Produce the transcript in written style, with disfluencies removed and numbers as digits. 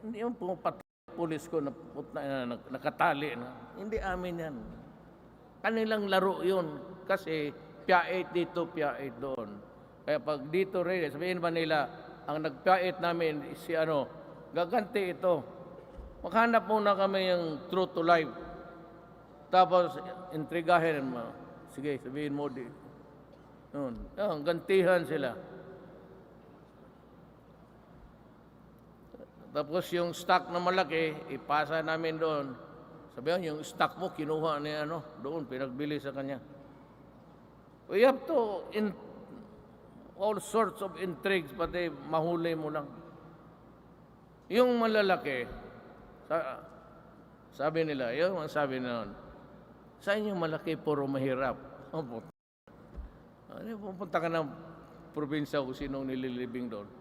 Hindi yung pumapatay pulis ko na nakatali na. Hindi amin yan. Kanilang laro yun. Kasi PIA 8 dito, PIA 8 doon. Kaya pag dito rin, sabihin ba nila, ang nag-PIA 8 namin si ano, gaganti ito. Maghanap muna kami yung true to life. Tapos, intrigahin mo. Sige, sabihin mo di. Yun. Yun, gantihan sila. Tapos yung stock na malaki, ipasa namin doon. Sabihan, yung stock mo, kinuha ni ano, doon, pinagbili sa kanya. We have to, all sorts of intrigues, pati mahuli mo lang. Yung malalaki, sabi nila, yung sabi noon, sa inyo malaki, puro mahirap. Pupunta ka ng probinsya kung sinong nililibing doon.